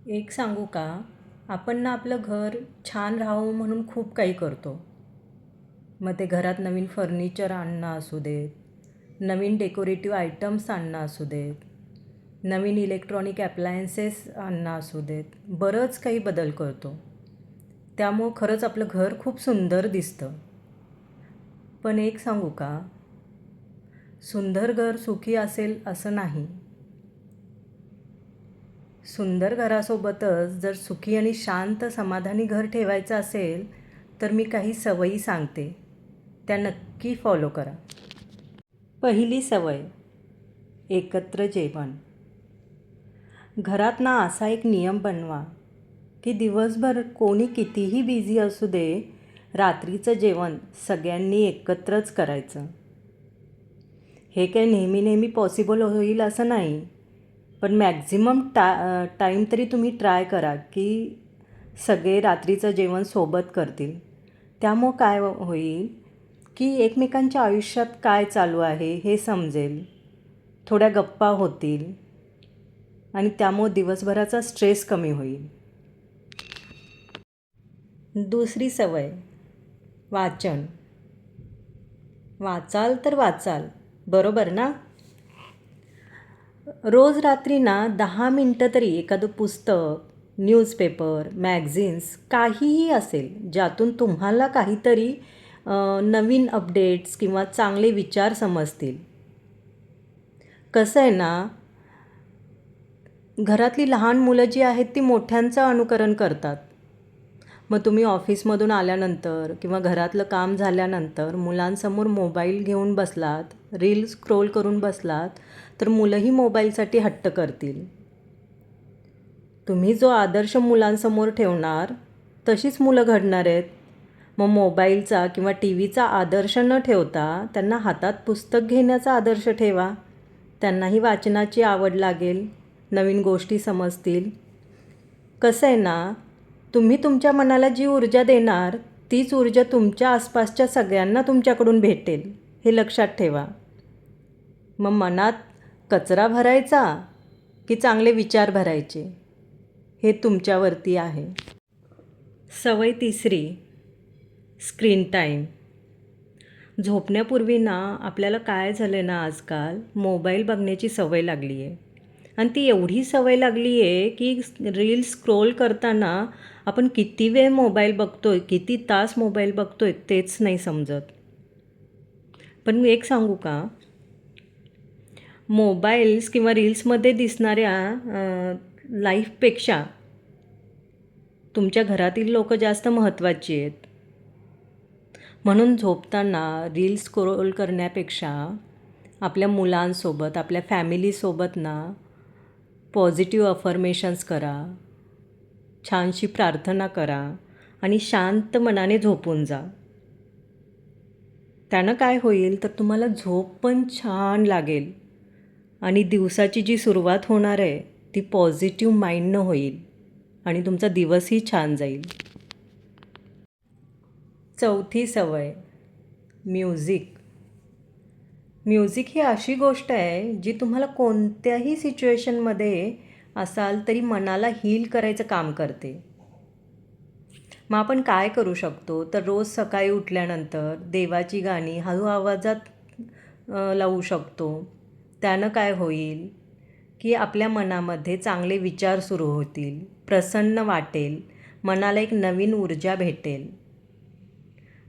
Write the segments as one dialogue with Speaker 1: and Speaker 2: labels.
Speaker 1: एक सांगू का? आपण ना आपलं घर छान राहावं म्हणून खूप काही करतो. मग ते घरात नवीन फर्निचर आणणं असू देत, नवीन डेकोरेटिव्ह आयटम्स आणणं असू देत, नवीन इलेक्ट्रॉनिक ॲप्लायन्सेस आणणं असू देत, बरंच काही बदल करतो. त्यामुळं खरंच आपलं घर खूप सुंदर दिसतं. पण एक सांगू का? सुंदर घर सुखी असेल असं नाही. सुंदर घरासोबतच जर सुखी आणि शांत समाधानी घर ठेवायचं असेल तर मी काही सवयी सांगते, त्या नक्की फॉलो करा. पहिली सवय, एकत्र जेवण. घरात ना असा एक नियम बनवा की दिवसभर कोणी कितीही बिझी असू दे, रात्रीचं जेवण सगळ्यांनी एकत्रच करायचं. हे काही नेहमी नेहमी पॉसिबल होईल असं नाही, पण मॅक्झिमम टाईम तरी तुम्ही ट्राय करा की सगळे रात्रीचं जेवण सोबत करतील. त्यामुळं काय होईल की एकमेकांच्या आयुष्यात काय चालू आहे हे समजेल, थोड्या गप्पा होतील आणि त्यामुळं दिवसभराचा स्ट्रेस कमी होईल. दुसरी सवय, वाचन. वाचाल तर वाचाल, बरोबर ना? रोज रात्री ना 10 मिनटं तरी एखादं पुस्तक, न्यूजपेपर, मॅगझिन्स काहीही असेल ज्यातून तुम्हाला काहीतरी नवीन अपडेट्स किंवा चांगले विचार समजतील. कसं आहे ना, घरातली लहान मुलं जी आहेत ती मोठ्यांचं अनुकरण करतात. मग तुम्ही ऑफिसमधून आल्यानंतर किंवा घरातलं काम झाल्यानंतर मुलांसमोर मोबाईल घेऊन बसलात, रील स्क्रोल करून बसलात, तर मुलंही मोबाईलसाठी हट्ट करतील. तुम्ही जो आदर्श मुलांसमोर ठेवणार तशीच मुलं घडणार आहेत. मग मोबाईलचा किंवा टी व्हीचा आदर्श न ठेवता त्यांना हातात पुस्तक घेण्याचा आदर्श ठेवा. त्यांनाही वाचनाची आवड लागेल, नवीन गोष्टी समजतील. कसं आहे ना, तुम्ही तुमच्या मनाला जी ऊर्जा देणार तीच ऊर्जा तुमच्या आसपासच्या सगळ्यांना तुमच्याकडून भेटेल, हे लक्षात ठेवा. मग मनात कचरा भरायचा की चांगले विचार भरायचे, हे तुमच्यावरती आहे. सवय तिसरी, स्क्रीन टाईम. झोपण्यापूर्वी ना आपल्याला काय झालं आहे ना, आजकाल मोबाईल बघण्याची सवय लागली आहे. आणि ती एवढी सवय लागली आहे की रील स्क्रोल करताना आपण किती वेळ मोबाईल बघतो आहे, किती तास मोबाईल बघतो आहे तेच नाही समजत. पण मी एक सांगू का? मोबाईल्स किंवा रील्समध्ये दिसणाऱ्या लाईफपेक्षा तुमच्या घरातील लोक जास्त महत्त्वाची आहेत. म्हणून झोपताना रील स्क्रोल करण्यापेक्षा आपल्या मुलांसोबत, आपल्या फॅमिलीसोबत ना पॉझिटिव्ह अफर्मेशन्स करा, छानशी प्रार्थना करा आणि शांत मनाने झोपून जा. त्यानं काय होईल तर तुम्हाला झोप पण छान लागेल आणि दिवसाची जी सुरुवात होणार आहे ती पॉझिटिव्ह माइंडनं होईल आणि तुमचा दिवसही छान जाईल. चौथी सवय, म्युझिक. म्युझिक ही अशी गोष्ट आहे जी तुम्हाला कोणत्याही सिच्युएशनमध्ये असाल तरी मनाला हील करायचं काम करते. मग आपण काय करू शकतो तर रोज सकाळी उठल्यानंतर देवाची गाणी हळू आवाजात लावू शकतो. त्यानं काय होईल की आपल्या मनामध्ये चांगले विचार सुरू होतील, प्रसन्न वाटेल, मनाला एक नवीन ऊर्जा भेटेल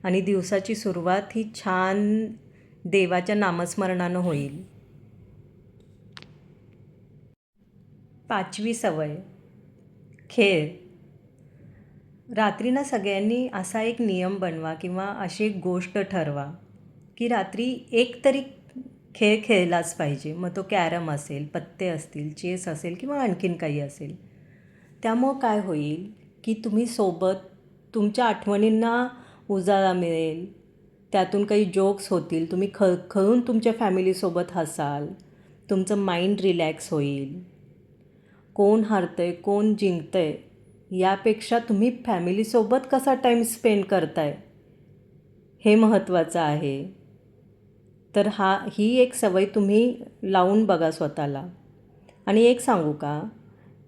Speaker 1: आणि दिवसाची सुरुवात ही छान देवाच्या नामस्मरणानं होईल. पाचवी सवय, खेळ. रात्री ना सगळ्यांनी असा एक नियम बनवा किंवा अशी एक गोष्ट ठरवा की रात्री एक तरी खेळ खेळलाच पाहिजे. मग तो कॅरम असेल, पत्ते असतील, चेस असेल किंवा आणखीन काही असेल. त्यामुळं काय होईल की तुम्ही सोबत तुमच्या आठवणींना उजाळा मिळेल, त्यातून काही जोक्स होतील, तुम्ही खळून तुमच्या फॅमिलीसोबत हसाल, तुमचं माइंड रिलॅक्स होईल. कोण हारतं आहे, कोण जिंकतं आहे यापेक्षा तुम्ही फॅमिलीसोबत कसा टाईम स्पेंड करताय हे महत्त्वाचं आहे. तर ही एक सवय तुम्ही लावून बघा स्वतःला. आणि एक सांगू का,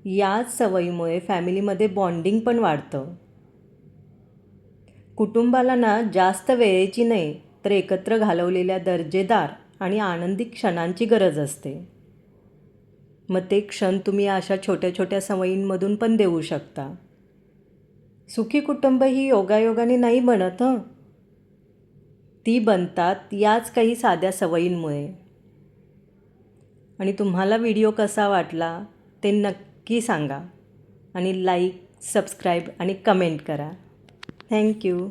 Speaker 1: याच सवयीमुळे फॅमिलीमध्ये बॉन्डिंग पण वाढतं. कुटुंबाला ना जास्त वेळेची नाही तर एकत्र घालवलेल्या दर्जेदार आणि आनंदी क्षणांची गरज असते. मग ते क्षण तुम्ही अशा छोट्या छोट्या सवयींमधून पण देऊ शकता. सुखी कुटुंब ही योगायोगाने नाही बनत हं. ती बनतात याच काही साध्या सवयींमुळे. आणि तुम्हाला व्हिडिओ कसा वाटला ते नक्की सांगा आणि लाईक, सबस्क्राईब आणि कमेंट करा. थँक्यू.